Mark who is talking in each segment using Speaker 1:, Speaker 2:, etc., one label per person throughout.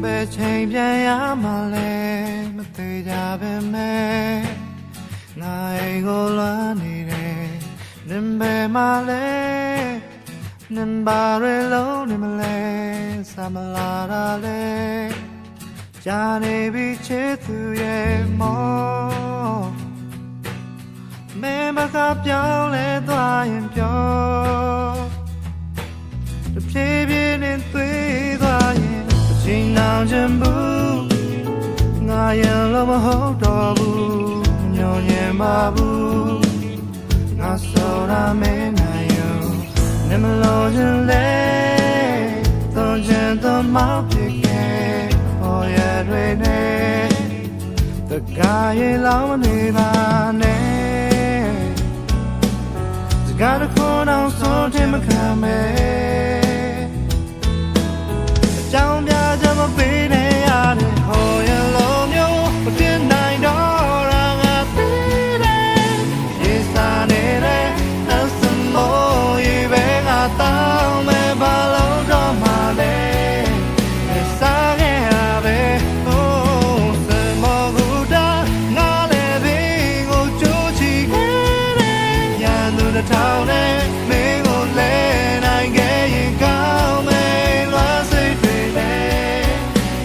Speaker 1: ပဲချိန်ပြန်ရမှာလဲမသေးကြပဲမဲ့ငါအိမ်ကိုလွမ်းနေတယ်နင်ပဲမလဲနင်ဘာရဲလုံးနေမလဲစမလာတာလဲကြာနေပြီချစ်သူရဲ့မောမဲမကပြောင်းလဲသွားရင်ပြောတဖြည်းဖြည်းနဲ့သွေးသွားရင်အချိန်နောက်ချင်ဘူးငါရင်လို့မဟုတ်တော့ဘူးညှော်ညင်ပါဘူးငါစောရမဲနိုင်ရောနေမလို့ခြင်းလဲသွန်ချင်သွန်မောက်ဖြစ်ခဲ့ပေါ်ရတွေနဲ့တကားရေလောင်းနေပါနဲ့စကားတစ်ခုတော့ဆုံးချင်မခံမဲအကြောင်းပြချက်မပေးနဲ့ရတဲ့ဟောရလုံးမျိုးမတင်နိုင်တော့ရာငါသိတယ်ရေစာနေတဲ့နှစမိုးရေပဲငါတောင်းမဲ့ဘာလို့တော့မှလဲစားခဲ့ရပဲဟိုးစမောကူတာငါလည်းဘင်းကိုကြိုးချီခဲ့တယ်ရန်သူတစ်ထောင်နဲ့မင်းကိုလဲနိုင်ခဲ့ရင်ကောင်းမယ်လွားစိတ်တွေနဲ့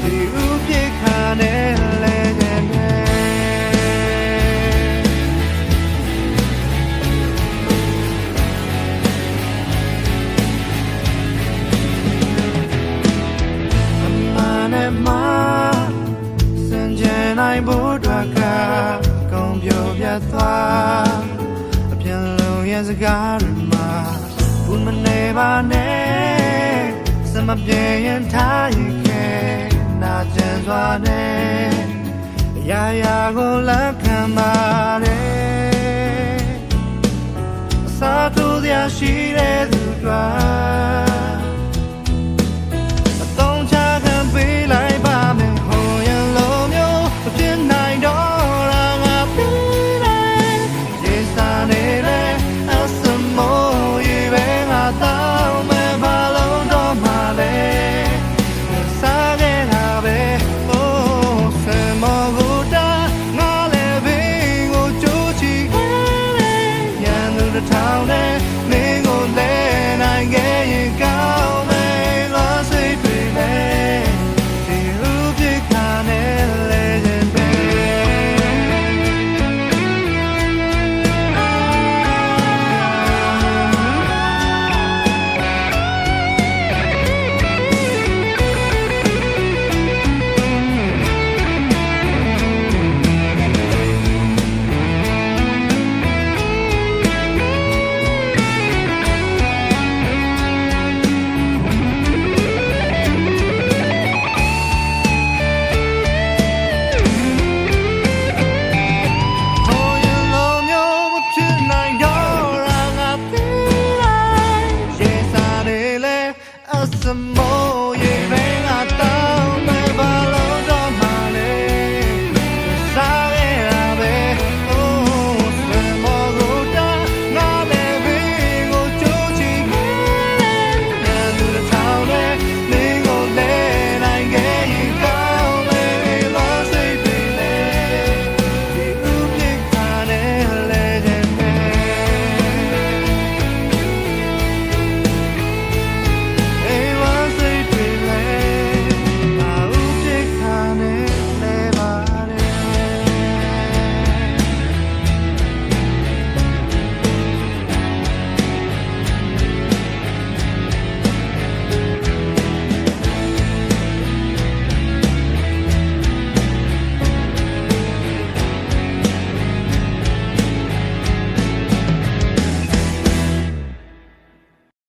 Speaker 1: ဒီဥပြေခါနဲ့လဲခဲ့တယ်စင်ကြယ်နိုင်ဖို့အတွက်ကကုံပြိုပြတ်သွားအပြန်လုံးရဲ့စကားတွေမှာဘူးမနေပါနဲ့စမပြေရင်ထားရင်ခဲနာကျန်စွာနဲ့အရာရာကိုလက်ခံပါ